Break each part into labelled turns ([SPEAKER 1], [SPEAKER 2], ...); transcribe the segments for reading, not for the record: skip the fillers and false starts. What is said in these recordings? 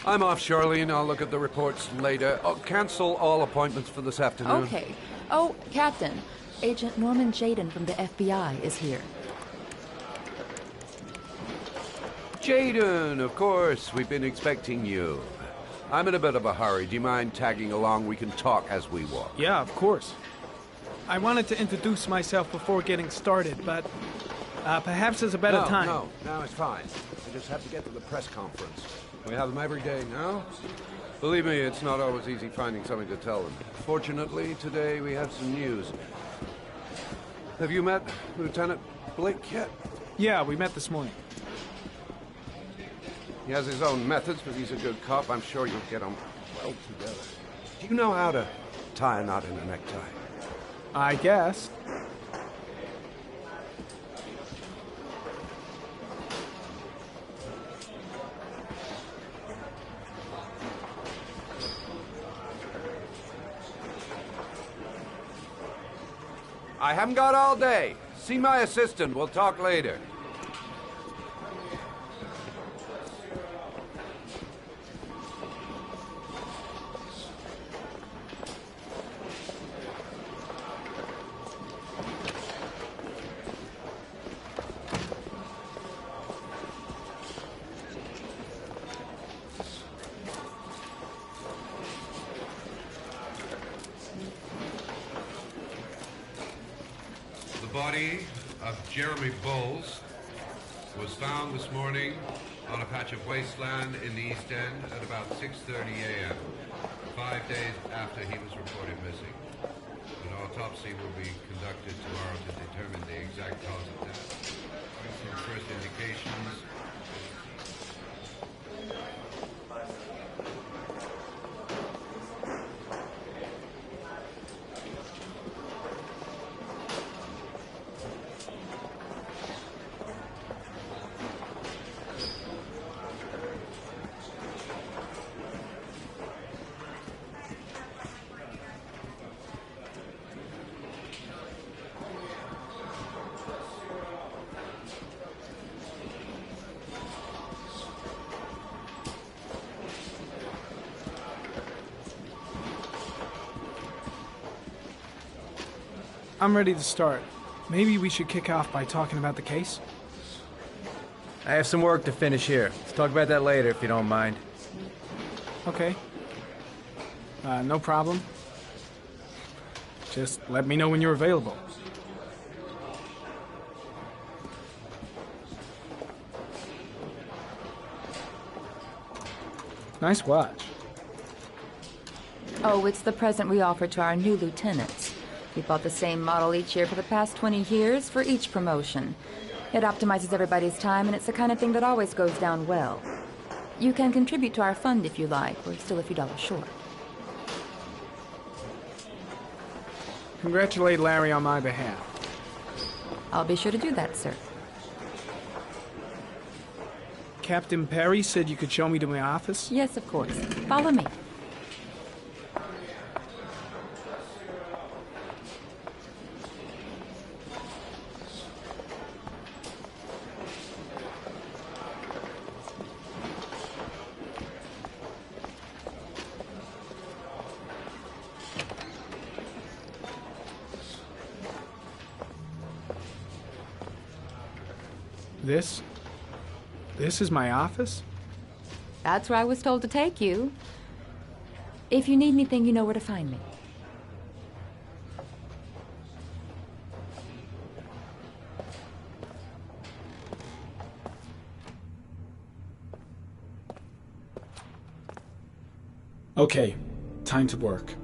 [SPEAKER 1] I'm off, Charlene. I'll look at the reports later. Oh, cancel all appointments for this afternoon.
[SPEAKER 2] Okay. Oh, Captain. Agent Norman Jaden from the FBI is here.
[SPEAKER 1] Jaden, of course. We've been expecting you. I'm in a bit of a hurry. Do you mind tagging along? We can talk as we walk.
[SPEAKER 3] Yeah, of course. I wanted to introduce myself before getting started, but perhaps there's a better time.
[SPEAKER 1] No, it's fine. I just have to get to the press conference. We have them every day now. Believe me, it's not always easy finding something to tell them. Fortunately, today we have some news. Have you met Lieutenant Blake yet?
[SPEAKER 3] Yeah, we met this morning.
[SPEAKER 1] He has his own methods, but he's a good cop. I'm sure you'll get on well together. Do you know how to tie a knot in a necktie?
[SPEAKER 3] I guess.
[SPEAKER 1] I haven't got all day. See my assistant. We'll talk later.
[SPEAKER 4] The body of Jeremy Bowles was found this morning on a patch of wasteland in the East End at about 6:30 a.m., 5 days after he was reported missing. An autopsy will be conducted tomorrow to determine the exact cause of death. Some first indications.
[SPEAKER 3] I'm ready to start. Maybe we should kick off by talking about the case?
[SPEAKER 5] I have some work to finish here. Let's talk about that later if you don't mind.
[SPEAKER 3] Okay. No problem. Just let me know when you're available. Nice watch.
[SPEAKER 2] Oh, it's the present we offer to our new lieutenants. We bought the same model each year for the past 20 years for each promotion. It optimizes everybody's time, and it's the kind of thing that always goes down well. You can contribute to our fund if you like. We're still a few dollars short.
[SPEAKER 3] Congratulate Larry on my behalf.
[SPEAKER 2] I'll be sure to do that, sir.
[SPEAKER 3] Captain Perry said you could show me to my office?
[SPEAKER 2] Yes, of course. Follow me.
[SPEAKER 3] This is my office?
[SPEAKER 2] That's where I was told to take you. If you need anything, you know where to find me.
[SPEAKER 3] Okay, time to work.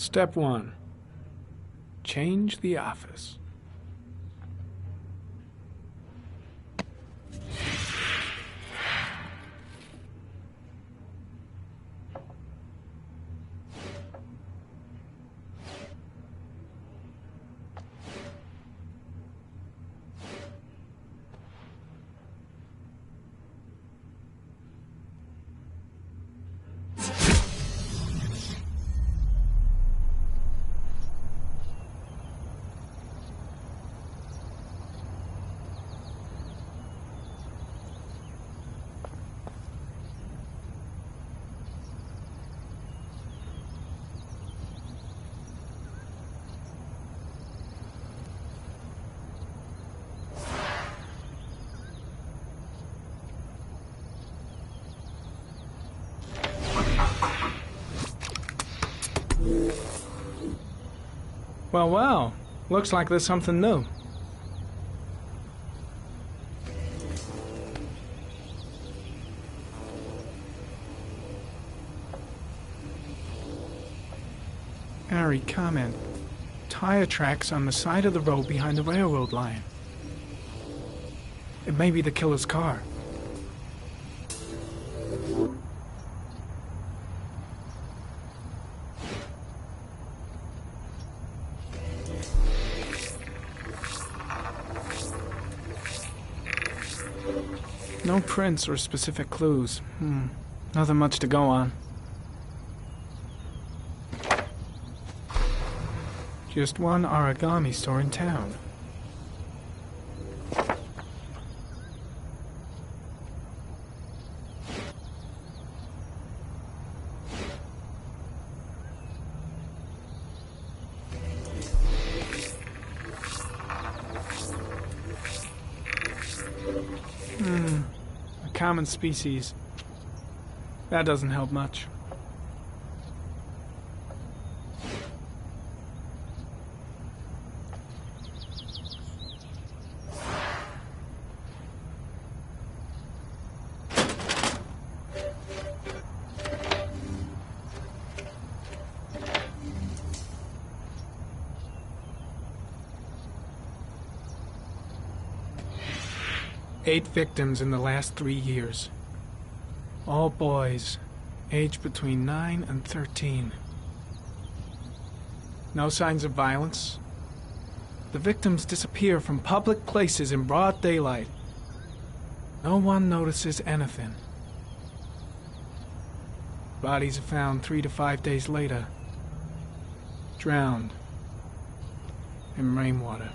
[SPEAKER 3] Step 1. Change the office. Well, looks like there's something new. Harry, comment. Tire tracks on the side of the road behind the railroad line. It may be the killer's car. No prints or specific clues. Nothing much to go on. Just one origami store in town. A common species. That doesn't help much. Eight victims in the last 3 years. All boys, aged between 9 and 13. No signs of violence. The victims disappear from public places in broad daylight. No one notices anything. Bodies are found 3 to 5 days later, drowned in rainwater.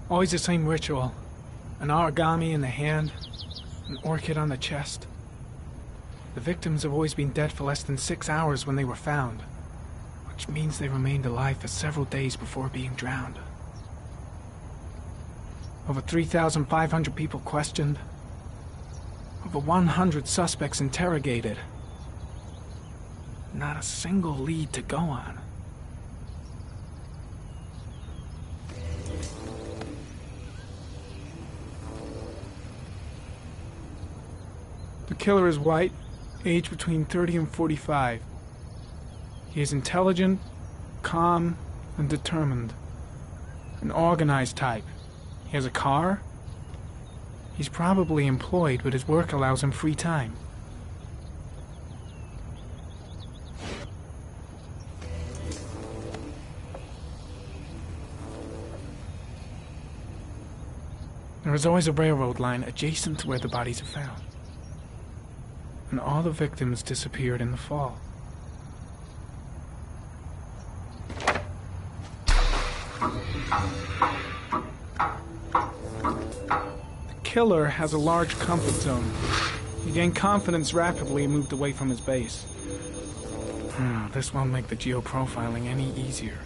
[SPEAKER 3] Always the same ritual. An origami in the hand, an orchid on the chest. The victims have always been dead for less than 6 hours when they were found, which means they remained alive for several days before being drowned. Over 3,500 people questioned. Over 100 suspects interrogated. Not a single lead to go on. The killer is white, aged between 30 and 45. He is intelligent, calm, and determined. An organized type. He has a car. He's probably employed, but his work allows him free time. There is always a railroad line adjacent to where the bodies are found. And all the victims disappeared in the fall. The killer has a large comfort zone. He gained confidence rapidly and moved away from his base. This won't make the geoprofiling any easier.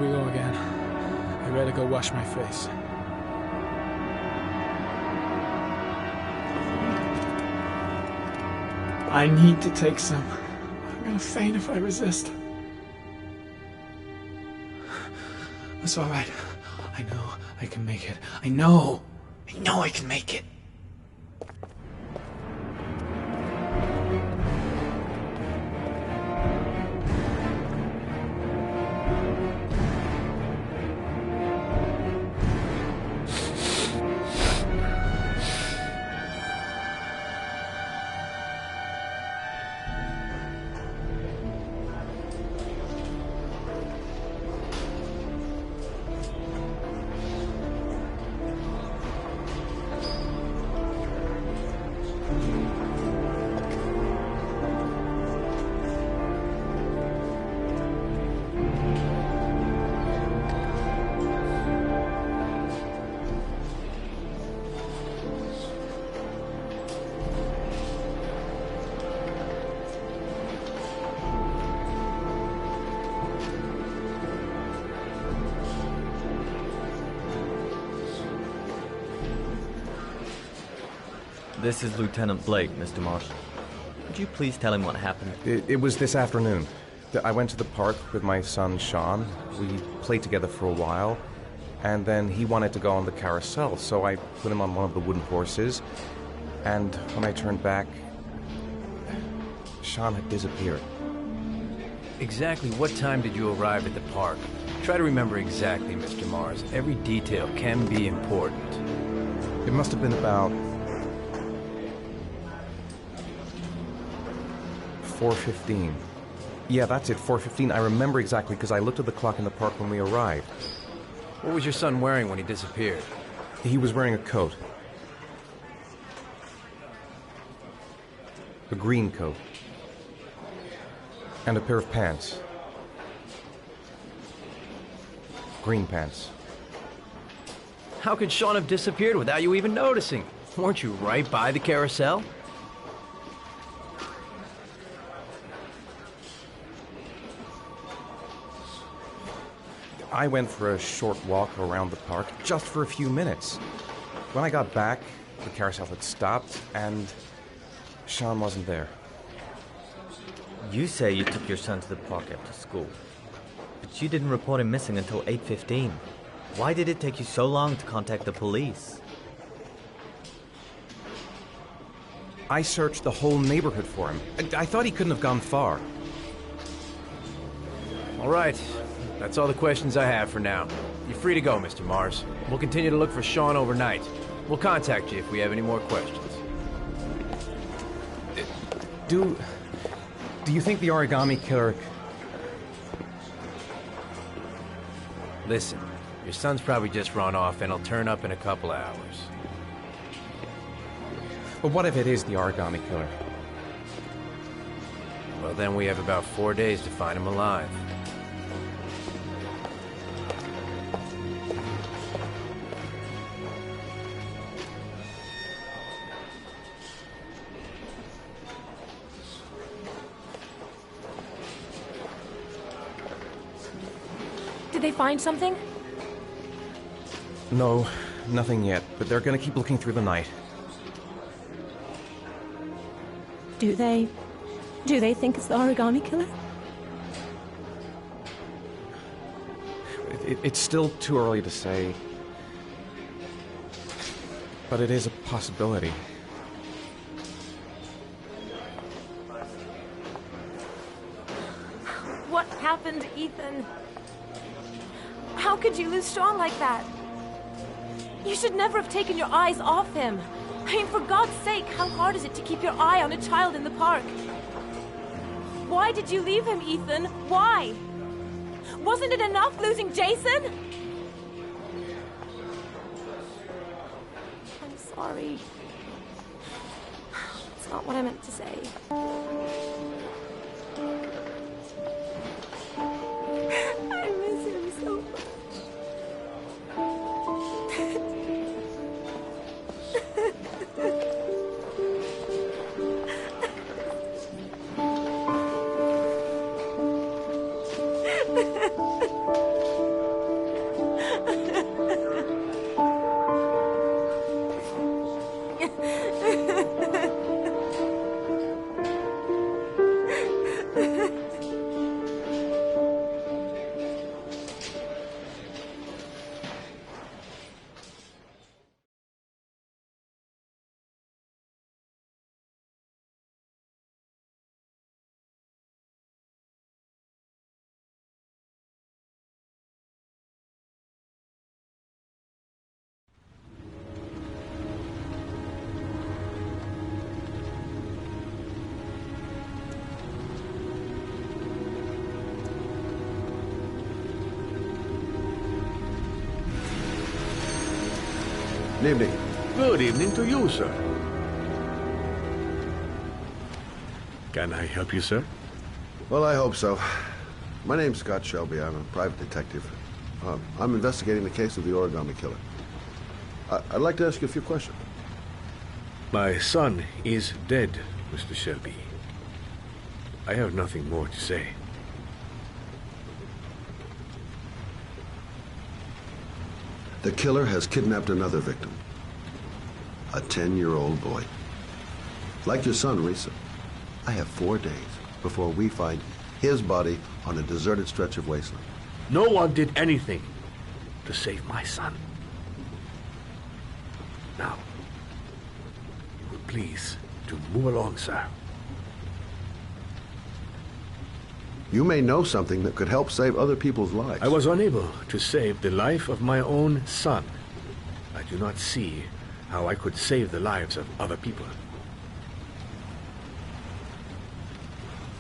[SPEAKER 3] we go again. I better go wash my face. I need to take some. I'm gonna faint if I resist. It's all right. I know I can make it. I know I can make it.
[SPEAKER 6] This is Lieutenant Blake, Mr. Marsh. Could you please tell him what happened?
[SPEAKER 7] It was this afternoon. I went to the park with my son, Sean. We played together for a while, and then he wanted to go on the carousel, so I put him on one of the wooden horses, and when I turned back, Sean had disappeared.
[SPEAKER 5] Exactly what time did you arrive at the park? Try to remember exactly, Mr. Mars. Every detail can be important.
[SPEAKER 7] It must have been about 4:15. Yeah, that's it, 4:15. I remember exactly because I looked at the clock in the park when we arrived.
[SPEAKER 5] What was your son wearing when he disappeared?
[SPEAKER 7] He was wearing a coat. A green coat. And a pair of pants. Green pants.
[SPEAKER 5] How could Sean have disappeared without you even noticing? Weren't you right by the carousel?
[SPEAKER 7] I went for a short walk around the park, just for a few minutes. When I got back, the carousel had stopped, and Sean wasn't there.
[SPEAKER 6] You say you took your son to the park after school, but you didn't report him missing until 8:15. Why did it take you so long to contact the police?
[SPEAKER 7] I searched the whole neighborhood for him. I thought he couldn't have gone far.
[SPEAKER 5] All right. That's all the questions I have for now. You're free to go, Mr. Mars. We'll continue to look for Sean overnight. We'll contact you if we have any more questions.
[SPEAKER 7] Do you think the origami killer...
[SPEAKER 5] Listen, your son's probably just run off and he'll turn up in a couple of hours.
[SPEAKER 7] But what if it is the origami killer?
[SPEAKER 5] Well, then we have about 4 days to find him alive.
[SPEAKER 8] Did they find something?
[SPEAKER 7] No, nothing yet, but they're gonna keep looking through the night.
[SPEAKER 8] Do they think it's the origami killer?
[SPEAKER 7] It's still too early to say, but it is a possibility.
[SPEAKER 8] What happened, Ethan? How could you lose Sean like that? You should never have taken your eyes off him. I mean, for God's sake, how hard is it to keep your eye on a child in the park? Why did you leave him, Ethan? Why? Wasn't it enough losing Jason? I'm sorry. It's not what I meant to say. I miss him so much.
[SPEAKER 1] Good evening.
[SPEAKER 9] Good evening to you, sir. Can I help you, sir?
[SPEAKER 10] Well, I hope so. My name's Scott Shelby. I'm a private detective. I'm investigating the case of the origami killer. I'd like to ask you a few questions.
[SPEAKER 9] My son is dead, Mr. Shelby. I have nothing more to say.
[SPEAKER 10] The killer has kidnapped another victim. A 10-year-old boy. Like your son, Risa. I have 4 days before we find his body on a deserted stretch of wasteland.
[SPEAKER 9] No one did anything to save my son. Now, you will please to move along, sir.
[SPEAKER 10] You may know something that could help save other people's lives.
[SPEAKER 9] I was unable to save the life of my own son. I do not see how I could save the lives of other people.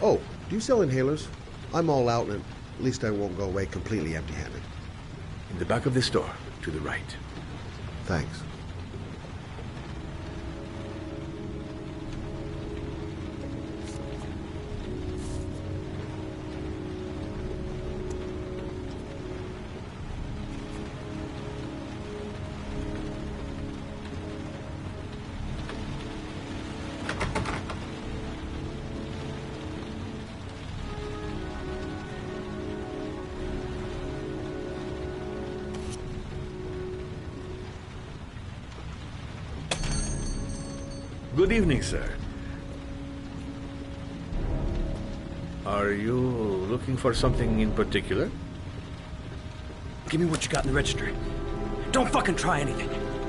[SPEAKER 10] Oh, do you sell inhalers? I'm all out, and at least I won't go away completely empty-handed.
[SPEAKER 9] In the back of the store, to the right.
[SPEAKER 10] Thanks.
[SPEAKER 9] Good evening, sir. Are you looking for something in particular?
[SPEAKER 11] Give me what you got in the register. Don't fucking try anything.